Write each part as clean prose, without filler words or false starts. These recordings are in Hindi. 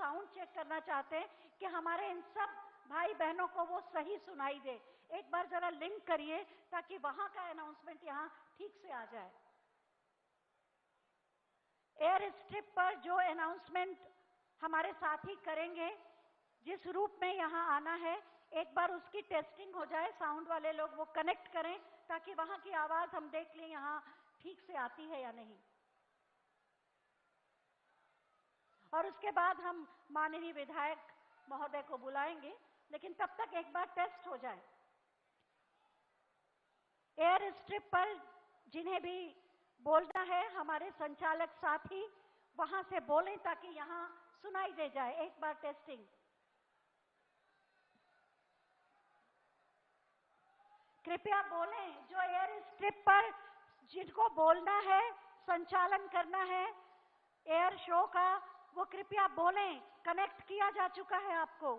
साउंड चेक करना चाहते हैं कि हमारे इन सब भाई बहनों को वो सही सुनाई दे। एक बार जरा लिंक करिए ताकि वहां का अनाउंसमेंट यहां ठीक से आ जाए। एयर स्ट्रिप पर जो अनाउंसमेंट हमारे साथी करेंगे, जिस रूप में यहां आना है, एक बार उसकी टेस्टिंग हो जाए, साउंड वाले लोग वो कनेक्ट करें ताकि वहां की आवाज हम देख लें यहां ठीक से आती है या नहीं। और उसके बाद हम माननीय विधायक महोदय को बुलाएंगे, लेकिन तब तक एक बार टेस्ट हो जाए। एयर स्ट्रिप पर जिन्हें भी बोलना है, हमारे संचालक साथी वहां से बोलें ताकि यहां सुनाई दे जाए। एक बार टेस्टिंग। कृपया बोलें, जो एयर स्ट्रिप पर जिनको बोलना है, संचालन करना है एयर शो का, वो कृपया बोलें। कनेक्ट किया जा चुका है आपको।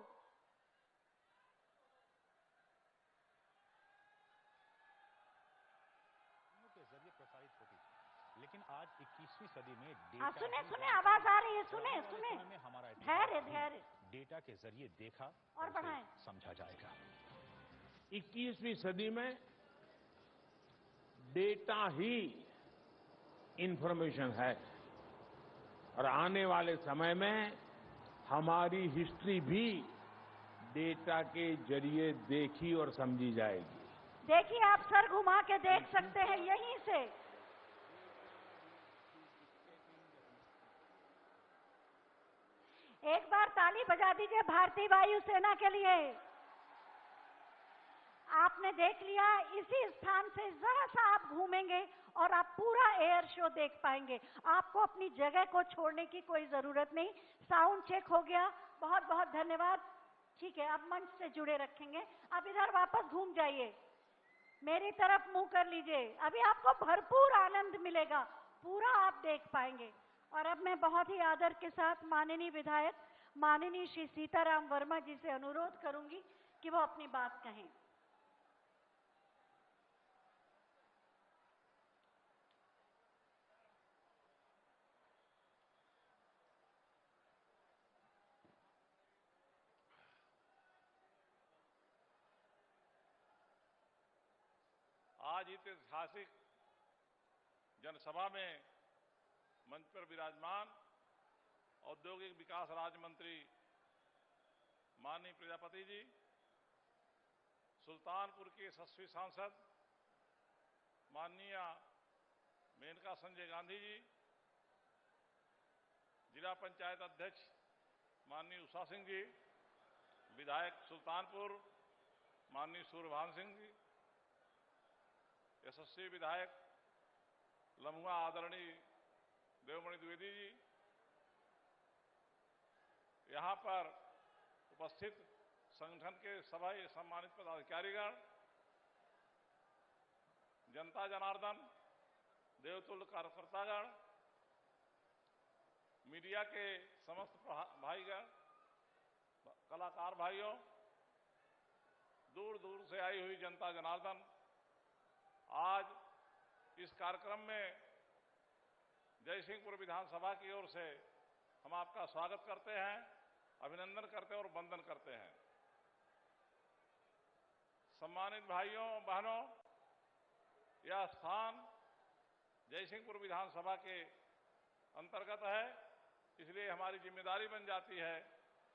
के जरिए प्रसारित होती थी, लेकिन आज 21वीं सदी में डेटा सुने आवाज आ रही है, सुने में हमारा धैर्य डेटा के जरिए देखा और बढ़ाएं, समझा जाएगा। 21वीं सदी में डेटा ही इंफॉर्मेशन है और आने वाले समय में हमारी हिस्ट्री भी डेटा के जरिए देखी और समझी जाएगी। देखिए, आप सर घुमा के देख सकते हैं यहीं से। एक बार ताली बजा दीजिए भारतीय वायुसेना के लिए। आपने देख लिया, इसी स्थान से जरा सा आप घूमेंगे और आप पूरा एयर शो देख पाएंगे। आपको अपनी जगह को छोड़ने की कोई जरूरत नहीं। साउंड चेक हो गया, बहुत बहुत धन्यवाद। ठीक है, अब मंच से जुड़े रखेंगे। अब इधर वापस घूम जाइए, मेरी तरफ मुंह कर लीजिए। अभी आपको भरपूर आनंद मिलेगा, पूरा आप देख पाएंगे। और अब मैं बहुत ही आदर के साथ माननीय विधायक माननीय श्री सीताराम वर्मा जी से अनुरोध करूंगी कि वो अपनी बात कहें। आज ऐतिहासिक जनसभा में मंच पर विराजमान औद्योगिक विकास राज्य मंत्री माननीय प्रजापति जी, सुल्तानपुर के यशस्वी सांसद माननीय मेनका संजय गांधी जी, जिला पंचायत अध्यक्ष माननीय उषा सिंह जी, विधायक सुल्तानपुर माननीय सूर्यभान सिंह जी, यशस्वी विधायक लम्हुआ आदरणीय देवमणि द्विवेदी जी, यहां पर उपस्थित संगठन के सभी सम्मानित पदाधिकारीगण, जनता जनार्दन, देवतुल्य कार्यकर्तागण, मीडिया के समस्त भाईगण, कलाकार भाइयों, दूर दूर से आई हुई जनता जनार्दन, आज इस कार्यक्रम में जयसिंहपुर विधानसभा की ओर से हम आपका स्वागत करते हैं, अभिनंदन करते हैं और वंदन करते हैं। सम्मानित भाइयों बहनों, यह स्थान जयसिंहपुर विधानसभा के अंतर्गत है, इसलिए हमारी जिम्मेदारी बन जाती है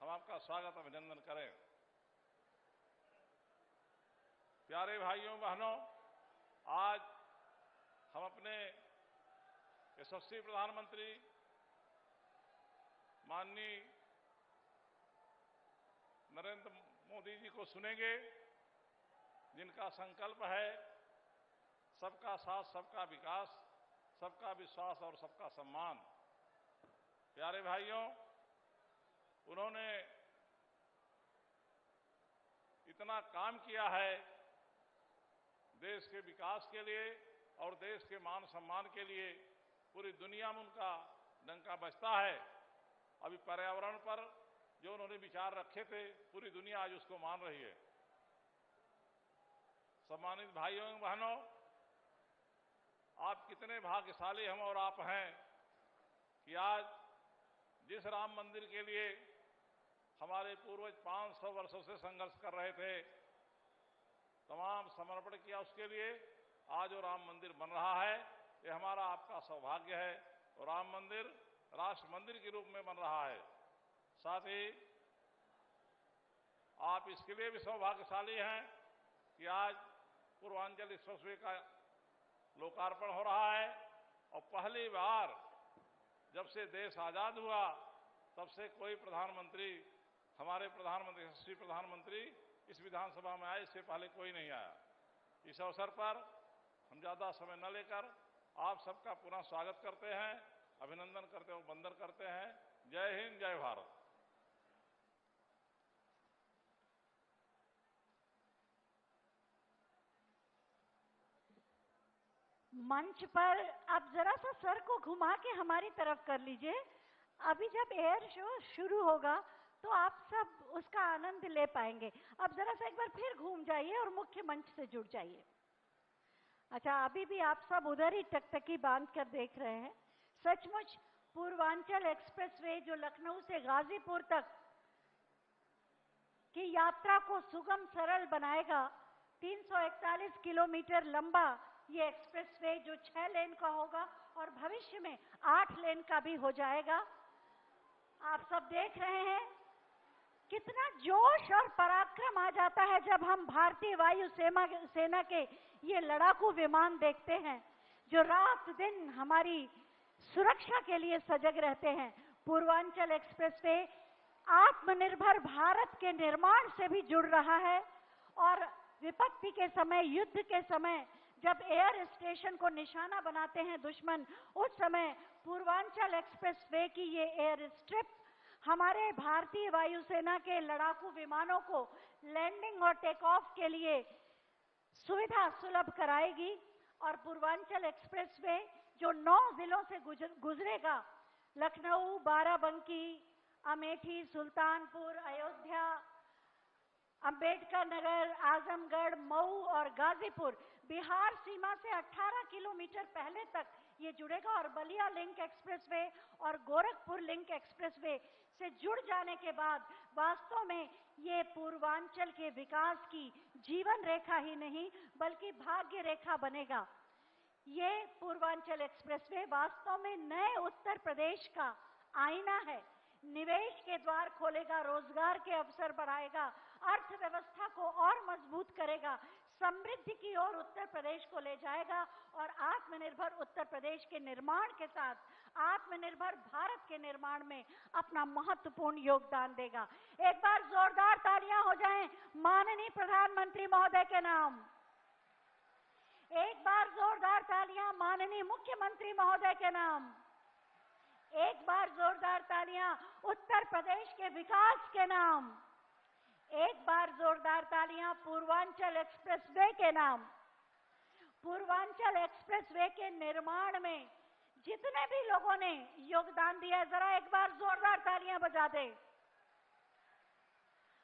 हम आपका स्वागत अभिनंदन करें। प्यारे भाइयों बहनों, आज हम अपने यशस्वी प्रधानमंत्री माननीय नरेंद्र मोदी जी को सुनेंगे, जिनका संकल्प है सबका साथ, सबका विकास, सबका विश्वास और सबका सम्मान। प्यारे भाइयों, उन्होंने इतना काम किया है देश के विकास के लिए और देश के मान सम्मान के लिए, पूरी दुनिया में उनका डंका बजता है। अभी पर्यावरण पर जो उन्होंने विचार रखे थे, पूरी दुनिया आज उसको मान रही है। सम्मानित भाइयों एवं बहनों, आप कितने भाग्यशाली हम और आप हैं कि आज जिस राम मंदिर के लिए हमारे पूर्वज 500 वर्षों से संघर्ष कर रहे थे, तमाम समर्पण किया उसके लिए। आज वो राम मंदिर बन रहा है, ये हमारा आपका सौभाग्य है। और राम मंदिर राष्ट्र मंदिर के रूप में बन रहा है। साथ ही आप इसके लिए भी सौभाग्यशाली हैं कि आज पूर्वांचल एक्सप्रेसवे का लोकार्पण हो रहा है। और पहली बार जब से देश आजाद हुआ तब से कोई प्रधानमंत्री, हमारे प्रधानमंत्री, यशस्वी प्रधानमंत्री इस विधानसभा में आए, इससे पहले कोई नहीं आया। इस अवसर पर हम ज्यादा समय न लेकर आप सबका पुनः स्वागत करते हैं, अभिनंदन करते हैं, वंदन करते हैं। जय हिंद, जय भारत। मंच पर अब जरा सा सर को घुमा के हमारी तरफ कर लीजिए। अभी जब एयर शो शुरू होगा तो आप सब उसका आनंद ले पाएंगे। अब जरा सा एक बार फिर घूम जाइए और मुख्य मंच से जुड़ जाइए। अच्छा, अभी भी आप सब उधर ही टकटकी बांध कर देख रहे हैं। सचमुच पूर्वांचल एक्सप्रेसवे जो लखनऊ से गाजीपुर तक की यात्रा को सुगम सरल बनाएगा, 341 किलोमीटर लंबा ये एक्सप्रेसवे जो 6 लेन का होगा और भविष्य में 8 लेन का भी हो जाएगा। आप सब देख रहे हैं कितना जोश और पराक्रम आ जाता है जब हम भारतीय वायु सेना के ये लड़ाकू विमान देखते हैं जो रात दिन हमारी सुरक्षा के लिए सजग रहते हैं। पूर्वांचल एक्सप्रेसवे आत्मनिर्भर भारत के निर्माण से भी जुड़ रहा है और विपत्ति के समय, युद्ध के समय जब एयर स्टेशन को निशाना बनाते हैं दुश्मन, उस समय पूर्वांचल एक्सप्रेसवे की ये एयर स्ट्रिप हमारे भारतीय वायुसेना के लड़ाकू विमानों को लैंडिंग और टेक ऑफ के लिए सुविधा सुलभ कराएगी। और पूर्वांचल एक्सप्रेसवे जो 9 जिलों से गुजरेगा, लखनऊ, बाराबंकी, अमेठी, सुल्तानपुर, अयोध्या, अंबेडकर नगर, आजमगढ़, मऊ और गाजीपुर, बिहार सीमा से 18 किलोमीटर पहले तक ये जुड़ेगा। और बलिया लिंक एक्सप्रेसवे और गोरखपुर लिंक एक्सप्रेसवे से जुड़ जाने के बाद वास्तव में ये पूर्वांचल के विकास की जीवन रेखा ही नहीं बल्कि भाग्य रेखा बनेगा। ये पूर्वांचल एक्सप्रेसवे वास्तव में नए उत्तर प्रदेश का आईना है। निवेश के द्वार खोलेगा, रोजगार के अवसर बढ़ाएगा, अर्थव्यवस्था को और मजबूत करेगा, समृद्धि की ओर उत्तर प्रदेश को ले जाएगा और आत्मनिर्भर उत्तर प्रदेश के निर्माण के साथ आत्मनिर्भर भारत के निर्माण में अपना महत्वपूर्ण योगदान देगा। एक बार जोरदार तालियां हो जाएं माननीय प्रधानमंत्री महोदय के नाम। एक बार जोरदार तालियां माननीय मुख्यमंत्री महोदय के नाम। एक बार जोरदार तालियां उत्तर प्रदेश के विकास के नाम। एक बार जोरदार तालियां पूर्वांचल एक्सप्रेसवे के नाम। पूर्वांचल एक्सप्रेसवे के निर्माण में जितने भी लोगों ने योगदान दिया है, जरा एक बार जोरदार तालियां बजा दें।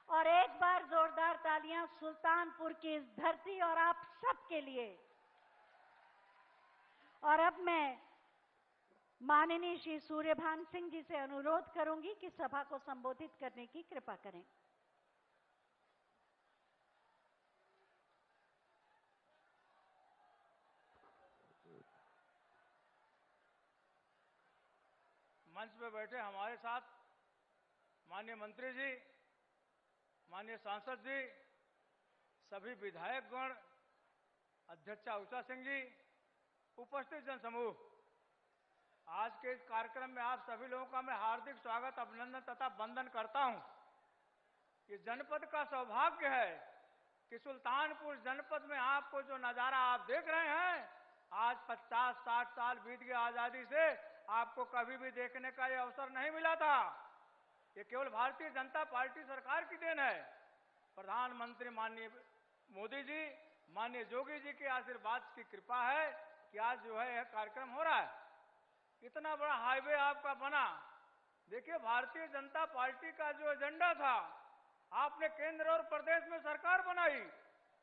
और एक बार जोरदार तालियां सुल्तानपुर की इस धरती और आप सबके लिए। और अब मैं माननीय श्री सूर्यभान सिंह जी से अनुरोध करूंगी कि सभा को संबोधित करने की कृपा करें। मंच पे बैठे हमारे साथ माननीय मंत्री जी, माननीय सांसद जी, सभी विधायकगण, अध्यक्षा उषा सिंह जी, उपस्थित जनसमूह, आज के इस कार्यक्रम में आप सभी लोगों का मैं हार्दिक स्वागत, अभिनंदन तथा वंदन करता हूं। ये जनपद का सौभाग्य है कि सुल्तानपुर जनपद में आपको जो नजारा आप देख रहे हैं, आज 50-60 साल बीत गए आजादी से, आपको कभी भी देखने का ये अवसर नहीं मिला था। ये केवल भारतीय जनता पार्टी सरकार की देन है। प्रधानमंत्री माननीय मोदी जी, माननीय योगी जी के आशीर्वाद की कृपा है कि आज जो है यह कार्यक्रम हो रहा है। इतना बड़ा हाईवे आपका बना। देखिए, भारतीय जनता पार्टी का जो एजेंडा था, आपने केंद्र और प्रदेश में सरकार बनाई।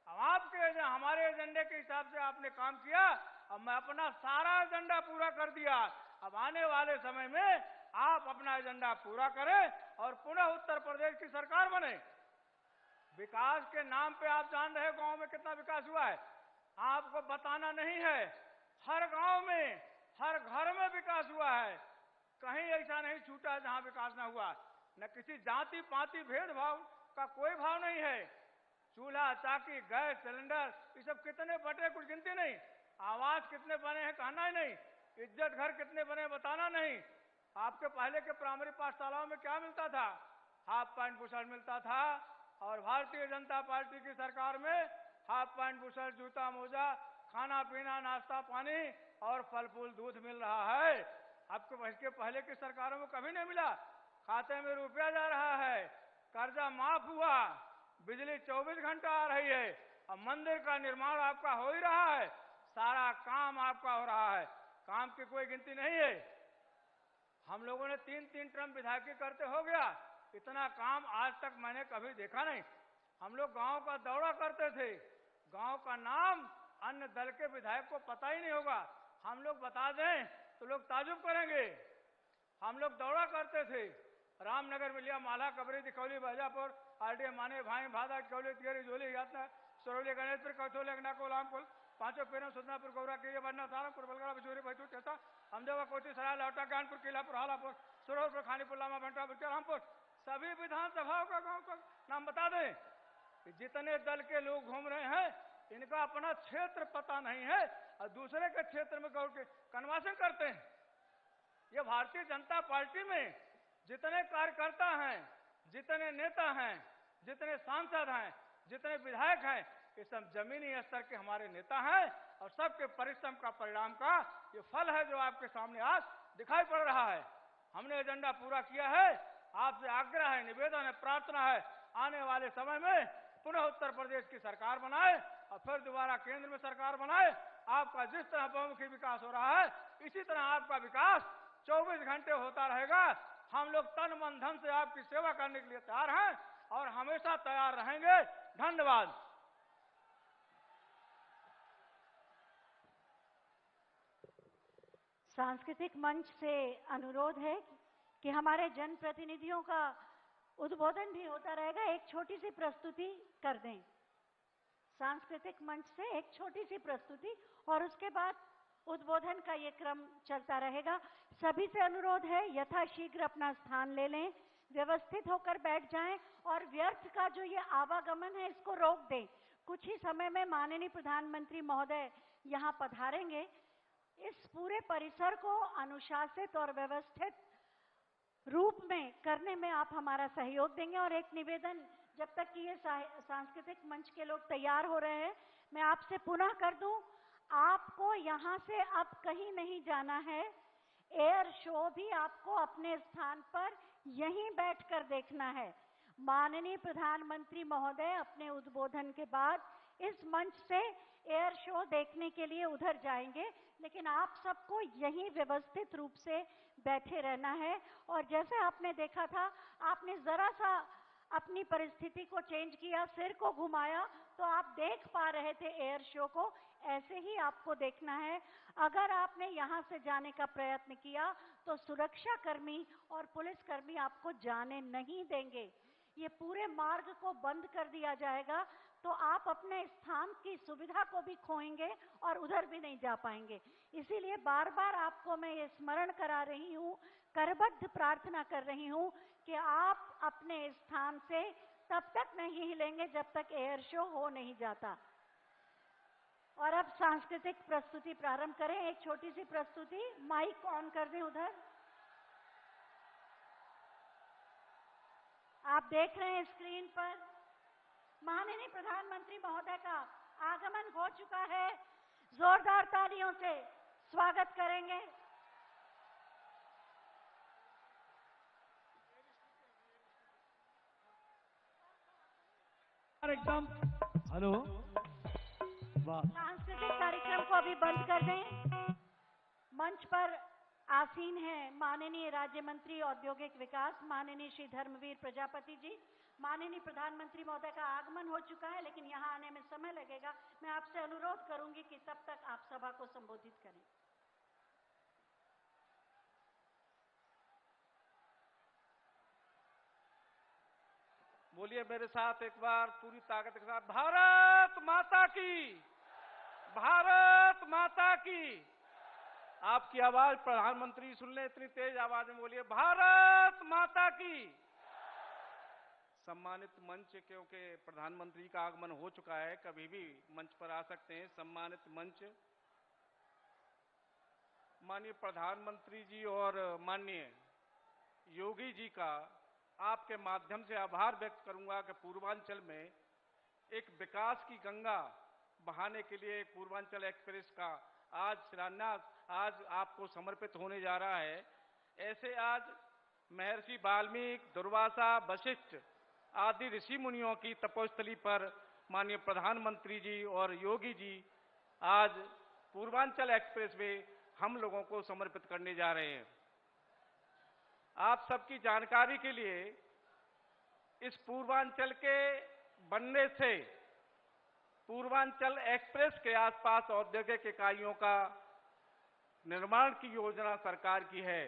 अब आपके हमारे एजेंडे के हिसाब से आपने काम किया। अब मैं अपना सारा एजेंडा पूरा कर दिया। अब आने वाले समय में आप अपना एजेंडा पूरा करें और पुनः उत्तर प्रदेश की सरकार बने। विकास के नाम पे आप जान रहे गांव में कितना विकास हुआ है, आपको बताना नहीं है। हर गांव में, हर घर में विकास हुआ है। कहीं ऐसा नहीं छूटा जहां विकास ना हुआ। न किसी जाति पाति भेदभाव का कोई भाव नहीं है। चूल्हा, चाकी, गैस सिलेंडर, ये सब कितने बटे कुछ गिनती नहीं। आवास कितने बने हैं कहना ही नहीं। इज्जत घर कितने बने बताना नहीं। आपके पहले के प्राइमरी पाठशालाओं में क्या मिलता था? हाफ पैंट बुशर्ट मिलता था, और भारतीय जनता पार्टी की सरकार में हाफ पैंट बुशर्ट, जूता मोजा, खाना पीना, नाश्ता पानी और फल फूल दूध मिल रहा है। आपको इसके पहले की सरकारों में कभी नहीं मिला। खाते में रुपया जा रहा है, कर्जा माफ हुआ, बिजली 24 घंटा आ रही है, और मंदिर का निर्माण आपका हो ही रहा है। सारा काम आपका हो रहा है, काम की कोई गिनती नहीं है। हम लोगों ने 3-3 टर्म विधायकी करते हो गया, इतना काम आज तक मैंने कभी देखा नहीं। हम लोग गांव का दौरा करते थे, गांव का नाम अन्य दल के विधायक को पता ही नहीं होगा। हम लोग बता दें तो लोग ताजुब करेंगे। हम लोग दौरा करते थे, रामनगर में लिया, माला, कबरी, दिखौली, बाजापुर, आरडीए, माने, भाई, भादा, कौली, तिगरी, जोली, यातना, सरौली, गणेशपुर, कौथोली, अगनाको, लामपुर, पांचों पेरों, सुदनापुर, गौरा, के बनना, सारंगपुर, बलगड़ा, बिचौरी, बैतूल, चेता, अमदेवा, कोटी, सराय, लौटा, ज्ञानपुर, किलापुर, हालापुर, सुरौलपुर, खानीपुर, लामा, भंटा, रामपुर, सभी विधानसभाओं का गांव का नाम बता दें। कि जितने दल के लोग घूम रहे हैं, इनका अपना क्षेत्र पता नहीं है और दूसरे के क्षेत्र में गौर के कन्वासन करते हैं। ये भारतीय जनता पार्टी में जितने कार्यकर्ता हैं, जितने नेता हैं, जितने सांसद हैं, जितने विधायक हैं, ये सब जमीनी स्तर के हमारे नेता हैं और सबके परिश्रम का परिणाम का ये फल है जो आपके सामने आज दिखाई पड़ रहा है। हमने एजेंडा पूरा किया है। आपसे आग्रह है, निवेदन है, प्रार्थना है, आने वाले समय में पुनः उत्तर प्रदेश की सरकार बनाए और फिर दोबारा केंद्र में सरकार बनाए। आपका जिस तरह बहुमुखी विकास हो रहा है, इसी तरह आपका विकास 24 घंटे होता रहेगा। हम लोग तन मन धन से आपकी सेवा करने के लिए तैयार हैं और हमेशा तैयार रहेंगे। धन्यवाद। सांस्कृतिक मंच से अनुरोध है कि हमारे जनप्रतिनिधियों का उद्बोधन भी होता रहेगा। एक छोटी सी प्रस्तुति कर दें सांस्कृतिक मंच से, एक छोटी सी प्रस्तुति, और उसके बाद उद्बोधन का ये क्रम चलता रहेगा। सभी से अनुरोध है यथाशीघ्र अपना स्थान ले लें, व्यवस्थित होकर बैठ जाएं और व्यर्थ का जो ये आवागमन है इसको रोक दें। कुछ ही समय में माननीय प्रधानमंत्री महोदय यहाँ पधारेंगे। इस पूरे परिसर को अनुशासित और व्यवस्थित रूप में करने में आप हमारा सहयोग देंगे। और एक निवेदन, जब तक कि ये सांस्कृतिक मंच के लोग तैयार हो रहे हैं, मैं आपसे पुनः कर दूं, आपको यहाँ से अब कहीं नहीं जाना है। एयर शो भी आपको अपने स्थान पर यहीं बैठकर देखना है। माननीय प्रधानमंत्री महोदय अपने उद्बोधन के बाद इस मंच से एयर शो देखने के लिए उधर जाएंगे, लेकिन आप सबको यहीं व्यवस्थित रूप से बैठे रहना है। और जैसे आपने देखा था, आपने जरा सा अपनी परिस्थिति को चेंज किया, सिर को घुमाया, तो आप देख पा रहे थे एयर शो को। ऐसे ही आपको देखना है। अगर आपने यहाँ से जाने का प्रयत्न किया तो सुरक्षा कर्मी और पुलिसकर्मी आपको जाने नहीं देंगे। ये पूरे मार्ग को बंद कर दिया जाएगा, तो आप अपने स्थान की सुविधा को भी खोएंगे और उधर भी नहीं जा पाएंगे। इसीलिए बार बार आपको मैं ये स्मरण करा रही हूँ, करबद्ध प्रार्थना कर रही हूँ कि आप अपने स्थान से तब तक नहीं हिलेंगे जब तक एयर शो हो नहीं जाता। और अब सांस्कृतिक प्रस्तुति प्रारंभ करें। एक छोटी सी प्रस्तुति, माइक ऑन कर दें उधर। आप देख रहे हैं स्क्रीन पर माननीय प्रधानमंत्री महोदय का आगमन हो चुका है। जोरदार तालियों से स्वागत करेंगे। एकदम हेलो, सांस्कृतिक कार्यक्रम को अभी बंद कर दें। मंच पर आसीन है माननीय राज्य मंत्री औद्योगिक विकास माननीय श्री धर्मवीर प्रजापति जी। माननीय प्रधानमंत्री महोदय का आगमन हो चुका है, लेकिन यहाँ आने में समय लगेगा। मैं आपसे अनुरोध करूंगी कि तब तक आप सभा को संबोधित करें। बोलिए मेरे साथ एक बार पूरी ताकत के साथ, भारत माता की, भारत माता की। आपकी आवाज प्रधानमंत्री सुन ले, इतनी तेज आवाज में बोलिए, भारत माता की। सम्मानित मंच, क्योंकि प्रधानमंत्री का आगमन हो चुका है, कभी भी मंच पर आ सकते हैं। सम्मानित मंच, माननीय प्रधानमंत्री जी और माननीय योगी जी का आपके माध्यम से आभार व्यक्त करूंगा कि पूर्वांचल में एक विकास की गंगा बहाने के लिए पूर्वांचल एक्सप्रेस का आज शिलान्यास आज आपको समर्पित होने जा रहा है। ऐसे आज महर्षि वाल्मीकि, दुर्वासा, वशिष्ठ आदि ऋषि मुनियों की तपोस्थली पर माननीय प्रधानमंत्री जी और योगी जी आज पूर्वांचल एक्सप्रेस वे हम लोगों को समर्पित करने जा रहे हैं। आप सबकी जानकारी के लिए इस पूर्वांचल के बनने से पूर्वांचल एक्सप्रेस के आसपास औद्योगिक इकाइयों का निर्माण की योजना सरकार की है।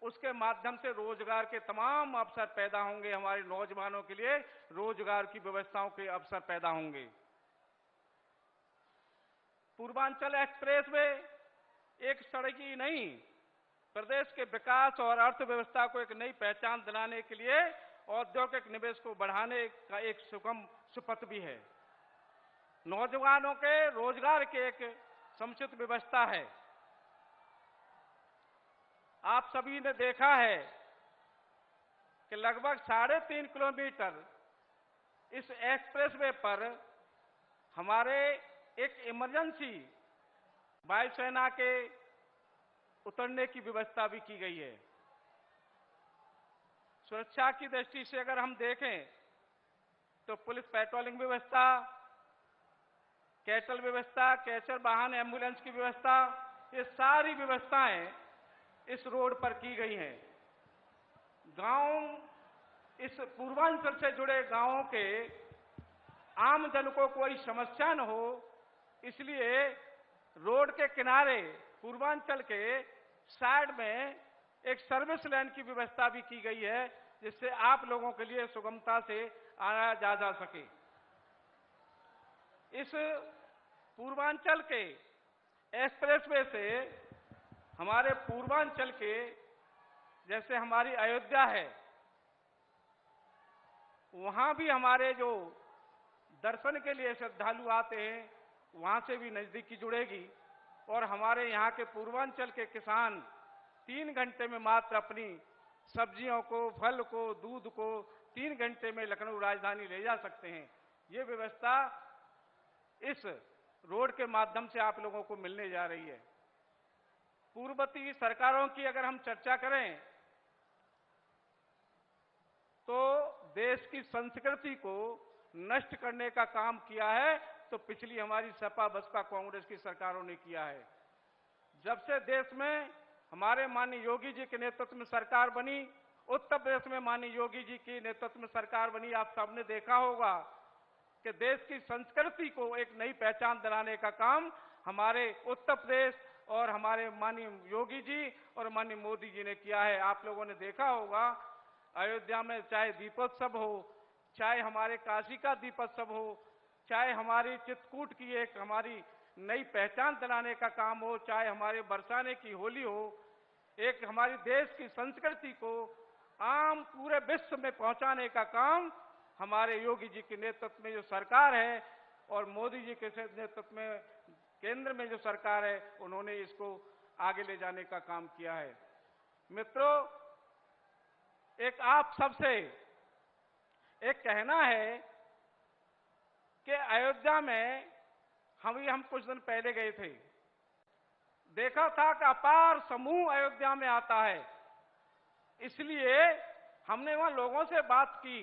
उसके माध्यम से रोजगार के तमाम अवसर पैदा होंगे, हमारे नौजवानों के लिए रोजगार की व्यवस्थाओं के अवसर पैदा होंगे। पूर्वांचल एक्सप्रेस वे एक सड़क ही नहीं, प्रदेश के विकास और अर्थव्यवस्था को एक नई पहचान दिलाने के लिए औद्योगिक निवेश को बढ़ाने का एक सुगम सुपथ भी है। नौजवानों के रोजगार की एक समुचित व्यवस्था है। आप सभी ने देखा है कि लगभग 3.5 किलोमीटर इस एक्सप्रेसवे पर हमारे एक इमरजेंसी वायुसेना के उतरने की व्यवस्था भी की गई है। सुरक्षा की दृष्टि से अगर हम देखें तो पुलिस पेट्रोलिंग व्यवस्था, कैटल व्यवस्था, कैचर वाहन, एम्बुलेंस की व्यवस्था, ये सारी व्यवस्थाएं इस रोड पर की गई हैं। गांव, इस पूर्वांचल से जुड़े गांवों के आम जन को कोई समस्या न हो, इसलिए रोड के किनारे पूर्वांचल के साइड में एक सर्विस लेन की व्यवस्था भी की गई है, जिससे आप लोगों के लिए सुगमता से आया जा सके। इस पूर्वांचल के एक्सप्रेसवे से हमारे पूर्वांचल के, जैसे हमारी अयोध्या है, वहां भी हमारे जो दर्शन के लिए श्रद्धालु आते हैं वहां से भी नजदीकी जुड़ेगी और हमारे यहाँ के पूर्वांचल के किसान 3 घंटे में मात्र अपनी सब्जियों को, फल को, दूध को 3 घंटे में लखनऊ राजधानी ले जा सकते हैं। ये व्यवस्था इस रोड के माध्यम से आप लोगों को मिलने जा रही है। पूर्ववर्ती सरकारों की अगर हम चर्चा करें तो देश की संस्कृति को नष्ट करने का काम किया है तो पिछली हमारी सपा बसपा कांग्रेस की सरकारों ने किया है। जब से देश में हमारे माननीय योगी जी के नेतृत्व में सरकार बनी, उत्तर प्रदेश में माननीय योगी जी के नेतृत्व में सरकार बनी, आप सबने देखा होगा कि देश की संस्कृति को एक नई पहचान दिलाने का काम हमारे उत्तर प्रदेश और हमारे माननीय योगी जी और माननीय मोदी जी ने किया है। आप लोगों ने देखा होगा अयोध्या में चाहे दीपोत्सव हो, चाहे हमारे काशी का दीपोत्सव हो, चाहे हमारी चित्रकूट की एक हमारी नई पहचान दिलाने का काम हो, चाहे हमारे बरसाने की होली हो, एक हमारी देश की संस्कृति को आम पूरे विश्व में पहुंचाने का काम हमारे योगी जी के नेतृत्व में जो सरकार है और मोदी जी के नेतृत्व में केंद्र में जो सरकार है, उन्होंने इसको आगे ले जाने का काम किया है। मित्रों, एक आप सबसे एक कहना है कि अयोध्या में हम कुछ दिन पहले गए थे, देखा था कि अपार समूह अयोध्या में आता है, इसलिए हमने वहां लोगों से बात की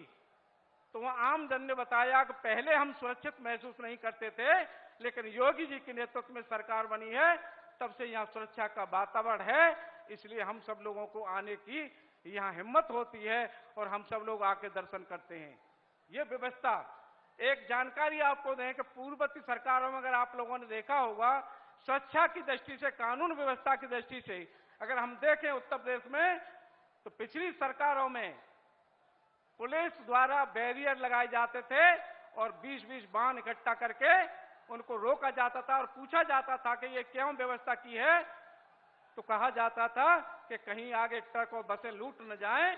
तो वहां आम जन ने बताया कि पहले हम सुरक्षित महसूस नहीं करते थे, लेकिन योगी जी के नेतृत्व में सरकार बनी है तब से यहाँ सुरक्षा का वातावरण है, इसलिए हम सब लोगों को आने की यहाँ हिम्मत होती है और हम सब लोग आके दर्शन करते हैं। ये व्यवस्था, एक जानकारी आपको दें कि पूर्ववर्ती सरकारों में अगर आप लोगों ने देखा होगा, सुरक्षा की दृष्टि से, कानून व्यवस्था की दृष्टि से अगर हम देखें उत्तर प्रदेश में, तो पिछली सरकारों में पुलिस द्वारा बैरियर लगाए जाते थे और 20-20 वाहन इकट्ठा करके उनको रोका जाता था और पूछा जाता था कि ये क्यों व्यवस्था की है, तो कहा जाता था कि कहीं आगे ट्रक और बसें लूट न जाएं,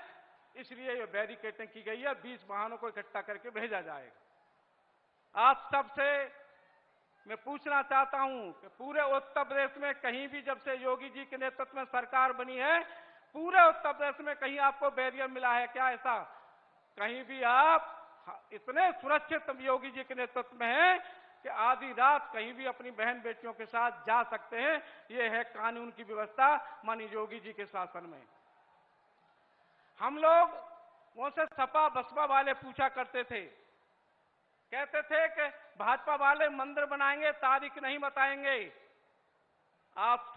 इसलिए ये बैरिकेडिंग की गई है, 20 वाहनों को इकट्ठा करके भेजा जाएगा। आप सबसे मैं पूछना चाहता हूं कि पूरे उत्तर प्रदेश में कहीं भी जब से योगी जी के नेतृत्व में सरकार बनी है, पूरे उत्तर प्रदेश में कहीं आपको बैरियर मिला है क्या? ऐसा कहीं भी आप इतने सुरक्षित योगी जी के नेतृत्व में हैं कि आधी रात कहीं भी अपनी बहन बेटियों के साथ जा सकते हैं। ये है कानून की व्यवस्था माननीय योगी जी के शासन में। हम लोग उनसे सपा बसपा वाले पूछा करते थे, कहते थे कि भाजपा वाले मंदिर बनाएंगे, तारीख नहीं बताएंगे। आप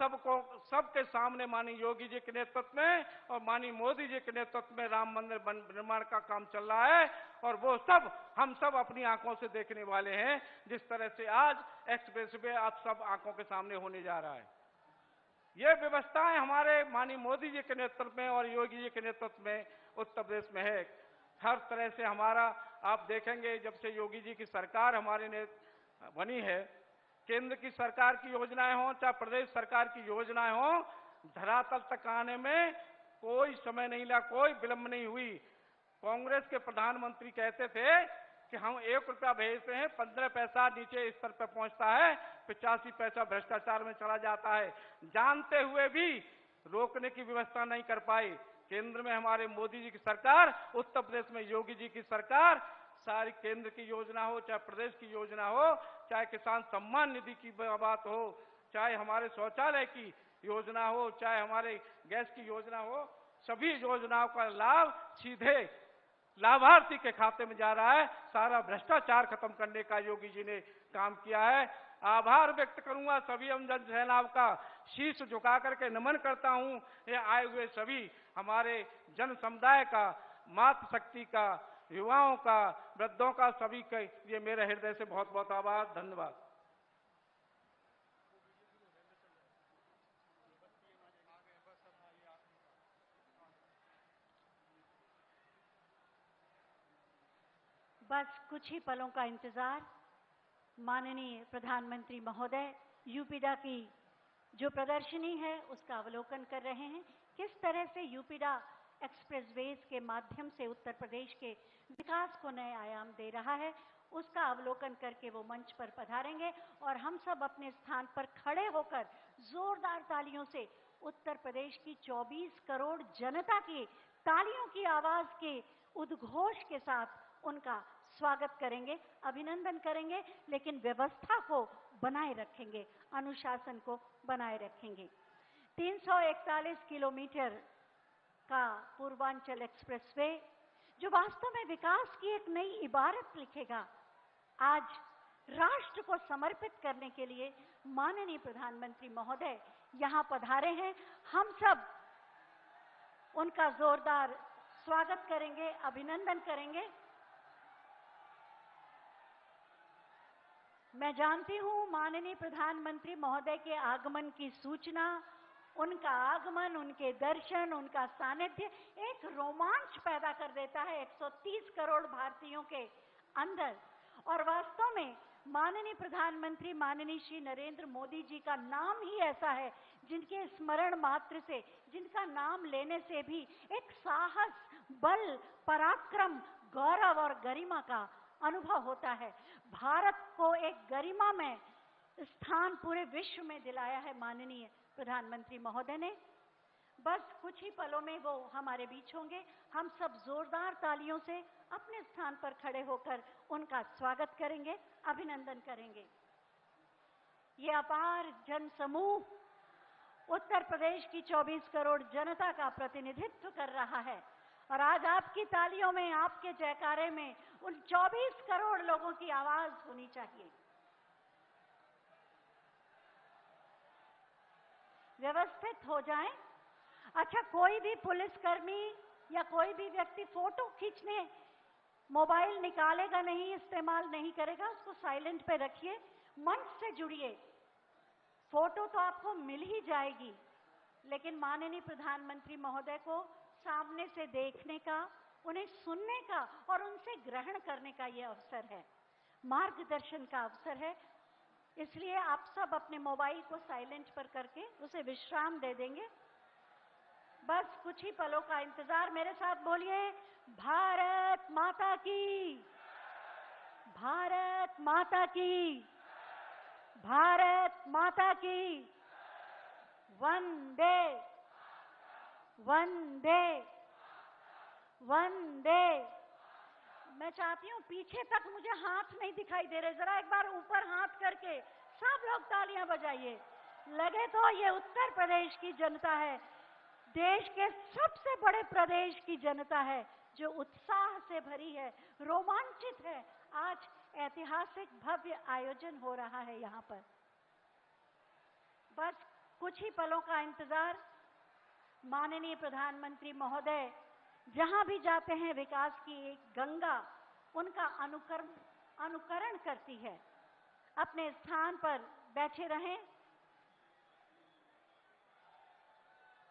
सबके सामने माननीय योगी जी के नेतृत्व में और माननीय मोदी जी के नेतृत्व में राम मंदिर निर्माण का काम चल रहा है और वो सब हम सब अपनी आंखों से देखने वाले हैं, जिस तरह से आज एक्सप्रेस वे आप सब आंखों के सामने होने जा रहा है। ये व्यवस्थाएं हमारे माननीय मोदी जी के नेतृत्व में और योगी जी के नेतृत्व में उत्तर प्रदेश में है। हर तरह से हमारा आप देखेंगे जब से योगी जी की सरकार हमारे ने बनी है, केंद्र की सरकार की योजनाएं हों चाहे प्रदेश सरकार की योजनाएं हों, धरातल तक आने में कोई समय नहीं लगा, कोई विलंब नहीं हुई। कांग्रेस के प्रधानमंत्री कहते थे कि हम 1 रुपया भेजते हैं, 15 पैसा नीचे स्तर पर पहुंचता है, 85 पैसा भ्रष्टाचार में चला जाता है। जानते हुए भी रोकने की व्यवस्था नहीं कर पाई। केंद्र में हमारे मोदी जी की सरकार, उत्तर प्रदेश में योगी जी की सरकार, सारी केंद्र की योजना हो चाहे प्रदेश की योजना हो, चाहे किसान सम्मान निधि की बात हो, चाहे हमारे शौचालय की योजना हो, चाहे हमारे गैस की योजना हो, सभी योजनाओं का लाभ सीधे लाभार्थी के खाते में जा रहा है। सारा भ्रष्टाचार खत्म करने का योगी जी ने काम किया है। आभार व्यक्त करूंगा सभी हम जन सैलाब का, शीश झुका करके नमन करता हूं ये आए हुए सभी हमारे जन समुदाय का, मातृशक्ति का, युवाओं का, वृद्धों का, सभी के लिए मेरे हृदय से बहुत बहुत आभार, धन्यवाद। बस कुछ ही पलों का इंतजार। माननीय प्रधानमंत्री महोदय यूपीडा की जो प्रदर्शनी है उसका अवलोकन कर रहे हैं। किस तरह से यूपीडा एक्सप्रेसवेज के माध्यम से उत्तर प्रदेश के विकास को नए आयाम दे रहा है, उसका अवलोकन करके वो मंच पर पधारेंगे और हम सब अपने स्थान पर खड़े होकर जोरदार तालियों से उत्तर प्रदेश की 24 करोड़ जनता की तालियों की आवाज के उद्घोष के साथ उनका स्वागत करेंगे, अभिनंदन करेंगे, लेकिन व्यवस्था को बनाए रखेंगे, अनुशासन को बनाए रखेंगे। 341 किलोमीटर का पूर्वांचल एक्सप्रेसवे जो वास्तव में विकास की एक नई इबारत लिखेगा, आज राष्ट्र को समर्पित करने के लिए माननीय प्रधानमंत्री महोदय यहां पधारे हैं। हम सब उनका जोरदार स्वागत करेंगे, अभिनंदन करेंगे। मैं जानती हूं माननीय प्रधानमंत्री महोदय के आगमन की सूचना, उनका आगमन, उनके दर्शन, उनका सानिध्य एक रोमांच पैदा कर देता है 130 करोड़ भारतीयों के अंदर। और वास्तव में माननीय प्रधानमंत्री माननीय श्री नरेंद्र मोदी जी का नाम ही ऐसा है जिनके स्मरण मात्र से, जिनका नाम लेने से भी एक साहस, बल, पराक्रम, गौरव और गरिमा का अनुभव होता है। भारत को एक गरिमा में स्थान पूरे विश्व में दिलाया है माननीय प्रधानमंत्री महोदय ने। बस कुछ ही पलों में वो हमारे बीच होंगे। हम सब जोरदार तालियों से अपने स्थान पर खड़े होकर उनका स्वागत करेंगे, अभिनंदन करेंगे। ये अपार जन समूह उत्तर प्रदेश की 24 करोड़ जनता का प्रतिनिधित्व कर रहा है और आज आपकी तालियों में, आपके जयकारे में उन 24 करोड़ लोगों की आवाज होनी चाहिए। व्यवस्थित हो जाएं। अच्छा, कोई भी पुलिसकर्मी या कोई भी व्यक्ति फोटो खींचने मोबाइल निकालेगा नहीं, इस्तेमाल नहीं करेगा, उसको साइलेंट पे रखिए। मंच से जुड़िए। फोटो तो आपको मिल ही जाएगी, लेकिन माननीय प्रधानमंत्री महोदय को सामने से देखने का, उन्हें सुनने का और उनसे ग्रहण करने का ये अवसर है, मार्गदर्शन का अवसर है। इसलिए आप सब अपने मोबाइल को साइलेंट पर करके उसे विश्राम दे देंगे। बस कुछ ही पलों का इंतजार। मेरे साथ बोलिए, भारत माता की, भारत माता की, भारत माता की, वंदे वंदे वंदे। मैं चाहती हूं पीछे तक मुझे हाथ नहीं दिखाई दे रहे, जरा एक बार ऊपर हाथ करके सब लोग तालियां बजाइए। लगे तो ये उत्तर प्रदेश की जनता है, देश के सबसे बड़े प्रदेश की जनता है, जो उत्साह से भरी है, रोमांचित है। आज ऐतिहासिक भव्य आयोजन हो रहा है यहाँ पर। बस कुछ ही पलों का इंतजार। माननीय प्रधानमंत्री महोदय जहां भी जाते हैं विकास की एक गंगा उनका अनुकरण करती है। अपने स्थान पर बैठे रहें,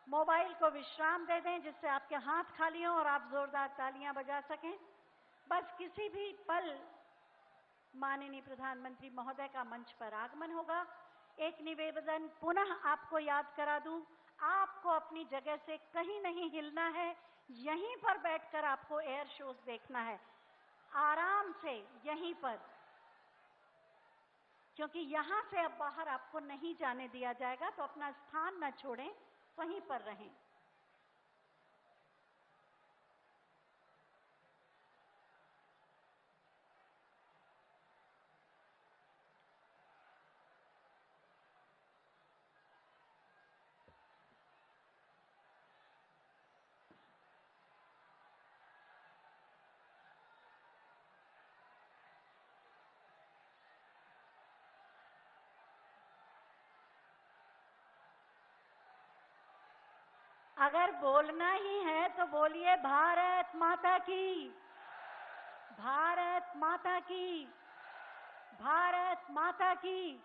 मोबाइल को विश्राम दे दें जिससे आपके हाथ खाली हों और आप जोरदार तालियां बजा सकें। बस किसी भी पल माननीय प्रधानमंत्री महोदय का मंच पर आगमन होगा। एक निवेदन पुनः आपको याद करा दूं, आपको अपनी जगह से कहीं नहीं हिलना है, यहीं पर बैठकर आपको एयर शोज देखना है, आराम से यहीं पर, क्योंकि यहां से अब बाहर आपको नहीं जाने दिया जाएगा। तो अपना स्थान न छोड़ें, वहीं पर रहें। अगर बोलना ही है तो बोलिए, भारत माता की, भारत माता की, भारत माता की।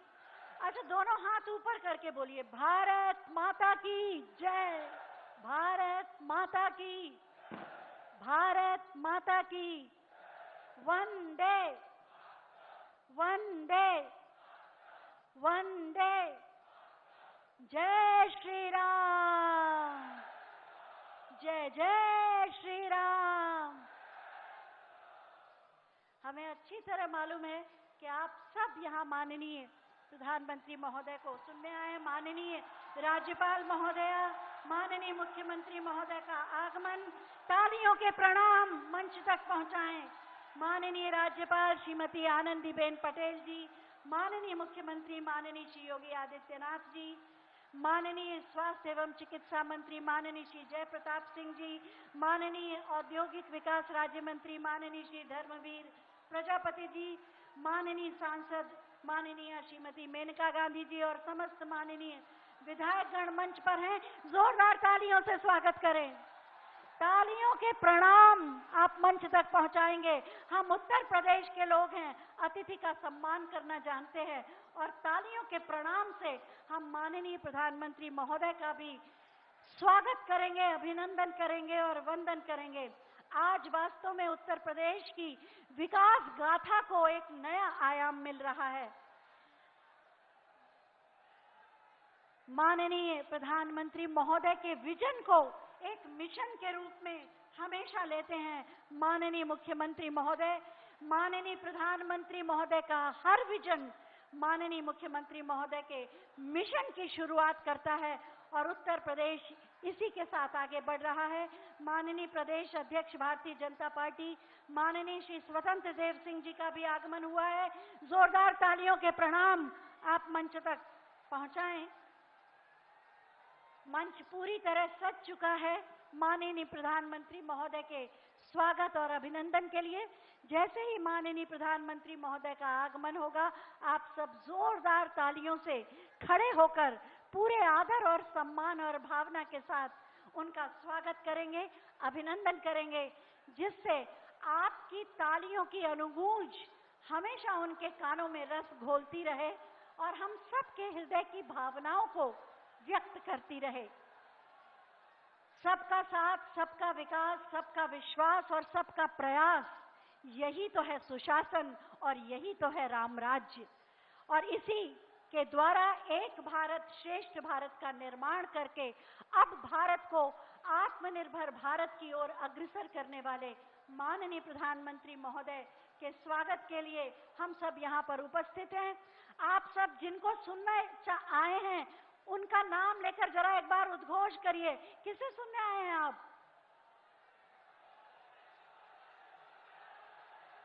अच्छा, दोनों हाथ ऊपर करके बोलिए, भारत माता की जय, भारत माता की, भारत माता की, वंदे वंदे वंदे, जय श्री राम, जय जय श्री राम। हमें अच्छी तरह मालूम है कि आप सब यहाँ माननीय प्रधानमंत्री महोदय को सुनने आए। माननीय राज्यपाल महोदया, माननीय मुख्यमंत्री महोदय का आगमन, तालियों के प्रणाम मंच तक पहुंचाएं। माननीय राज्यपाल श्रीमती आनंदीबेन पटेल जी, माननीय मुख्यमंत्री माननीय श्री योगी आदित्यनाथ जी, माननीय स्वास्थ्य एवं चिकित्सा मंत्री माननीय श्री जय प्रताप सिंह जी, माननीय औद्योगिक विकास राज्य मंत्री माननीय श्री धर्मवीर प्रजापति जी, माननीय सांसद माननीय श्रीमती मेनका गांधी जी और समस्त माननीय विधायकगण मंच पर हैं। जोरदार तालियों से स्वागत करें। तालियों के प्रणाम आप मंच तक पहुंचाएंगे। हम उत्तर प्रदेश के लोग हैं, अतिथि का सम्मान करना जानते हैं और तालियों के प्रणाम से हम माननीय प्रधानमंत्री महोदय का भी स्वागत करेंगे, अभिनंदन करेंगे और वंदन करेंगे। आज वास्तव में उत्तर प्रदेश की विकास गाथा को एक नया आयाम मिल रहा है। माननीय प्रधानमंत्री महोदय के विजन को एक मिशन के रूप में हमेशा लेते हैं। माननीय मुख्यमंत्री महोदय, माननीय प्रधानमंत्री महोदय का हर विजन माननीय मुख्यमंत्री महोदय के मिशन की शुरुआत करता है और उत्तर प्रदेश इसी के साथ आगे बढ़ रहा है। माननीय प्रदेश अध्यक्ष भारतीय जनता पार्टी माननीय श्री स्वतंत्र देव सिंह जी का भी आगमन हुआ है। जोरदार तालियों के प्रणाम आप मंच तक पहुंचाएं। मंच पूरी तरह सज चुका है माननीय प्रधानमंत्री महोदय के स्वागत और अभिनंदन के लिए। जैसे ही माननीय प्रधानमंत्री महोदय का आगमन होगा, आप सब जोरदार तालियों से खड़े होकर पूरे आदर और सम्मान और भावना के साथ उनका स्वागत करेंगे, अभिनंदन करेंगे, जिससे आपकी तालियों की अनुगूंज हमेशा उनके कानों में रस घोलती रहे और हम सबके हृदय की भावनाओं को व्यक्त करती रहे। सबका साथ, सबका विकास, सबका विश्वास और सबका प्रयास, यही तो है सुशासन और यही तो है राम राज्य। और इसी के द्वारा एक भारत श्रेष्ठ भारत का निर्माण करके अब भारत को आत्मनिर्भर भारत की ओर अग्रसर करने वाले माननीय प्रधानमंत्री महोदय के स्वागत के लिए हम सब यहाँ पर उपस्थित हैं। आप सब जिनको सुनने आए हैं उनका नाम लेकर जरा एक बार उद्घोष करिए। किसे सुनने आए हैं आप?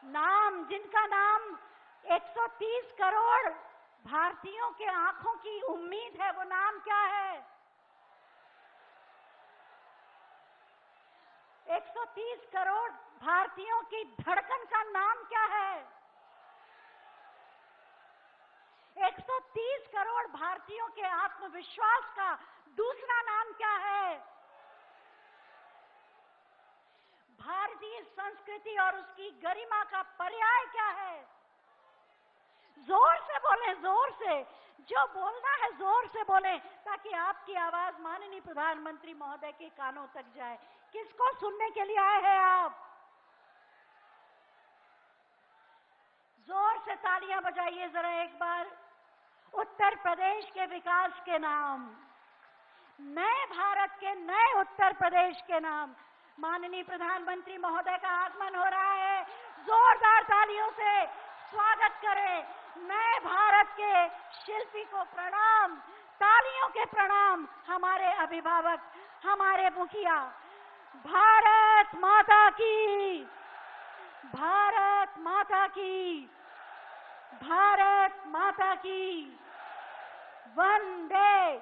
नाम, जिनका नाम 130 करोड़ भारतीयों के आंखों की उम्मीद है, वो नाम क्या है? 130 करोड़ भारतीयों की धड़कन का नाम क्या है? 130 करोड़ भारतीयों के आत्मविश्वास का दूसरा नाम क्या है? भारतीय संस्कृति और उसकी गरिमा का पर्याय क्या है? जोर से बोलें, जोर से। जो बोलना है जोर से बोलें ताकि आपकी आवाज माननीय प्रधानमंत्री महोदय के कानों तक जाए। किसको सुनने के लिए आए हैं आप? जोर से तालियां बजाइए जरा एक बार। उत्तर प्रदेश के विकास के नाम, नए भारत के नए उत्तर प्रदेश के नाम माननीय प्रधानमंत्री महोदय का आगमन हो रहा है। जोरदार तालियों से स्वागत करें। नए भारत के शिल्पी को प्रणाम, तालियों के प्रणाम। हमारे अभिभावक, हमारे मुखिया। भारत माता की, भारत माता की, भारत माता की। वंदे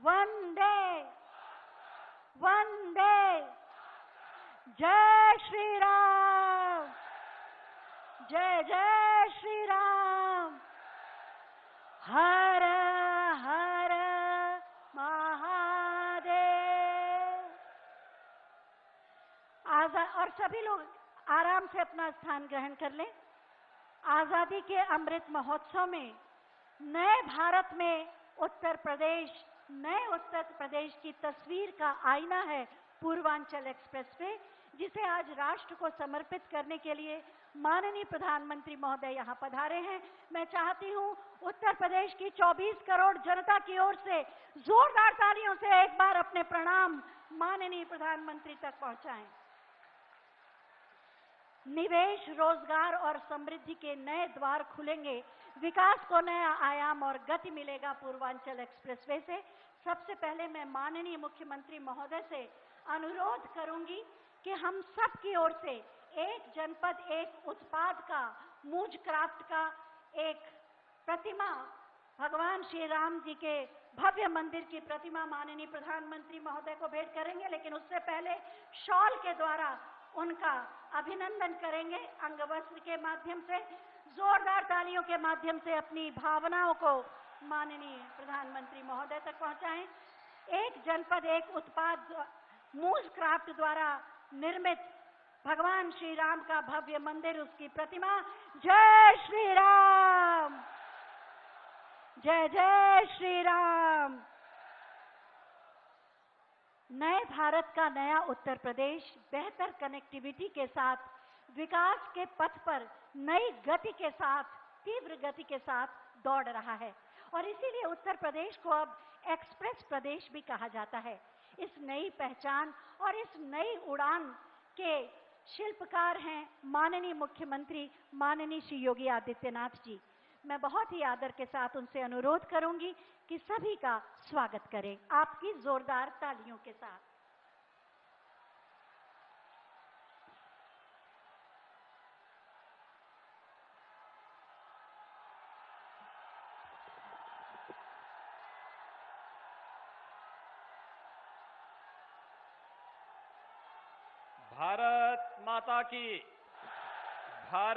वंदे वंदे। जय श्री राम, जय जय श्री राम। हर हर महादेव। और सभी लोग आराम से अपना स्थान ग्रहण कर लें। आजादी के अमृत महोत्सव में नए भारत में उत्तर प्रदेश, नए उत्तर प्रदेश की तस्वीर का आईना है पूर्वांचल एक्सप्रेसवे, जिसे आज राष्ट्र को समर्पित करने के लिए माननीय प्रधानमंत्री महोदय यहाँ पधारे हैं। मैं चाहती हूँ उत्तर प्रदेश की 24 करोड़ जनता की ओर से जोरदार तालियों से एक बार अपने प्रणाम माननीय प्रधानमंत्री तक पहुंचाएं। निवेश, रोजगार और समृद्धि के नए द्वार खुलेंगे, विकास को नया आयाम और गति मिलेगा पूर्वांचल एक्सप्रेसवे से। सबसे पहले मैं माननीय मुख्यमंत्री महोदय से अनुरोध करूंगी कि हम सब की ओर से एक जनपद एक उत्पाद का, मूज क्राफ्ट का एक प्रतिमा, भगवान श्री राम जी के भव्य मंदिर की प्रतिमा माननीय प्रधानमंत्री महोदय को भेंट करेंगे। लेकिन उससे पहले शॉल के द्वारा उनका अभिनंदन करेंगे। अंगवस्त्र के माध्यम से, जोरदार तालियों के माध्यम से अपनी भावनाओं को माननीय प्रधानमंत्री महोदय तक पहुंचाएं। एक जनपद एक उत्पाद मूज क्राफ्ट द्वारा निर्मित भगवान श्री राम का भव्य मंदिर, उसकी प्रतिमा। जय श्री राम, जय जय श्री राम। नए भारत का नया उत्तर प्रदेश बेहतर कनेक्टिविटी के साथ, विकास के पथ पर नई गति के साथ, तीव्र गति के साथ दौड़ रहा है और इसीलिए उत्तर प्रदेश को अब एक्सप्रेस प्रदेश भी कहा जाता है। इस नई पहचान और इस नई उड़ान के शिल्पकार हैं माननीय मुख्यमंत्री माननीय श्री योगी आदित्यनाथ जी। मैं बहुत ही आदर के साथ उनसे अनुरोध करूंगी कि सभी का स्वागत करें आपकी जोरदार तालियों के साथ। भारत माता की। भारत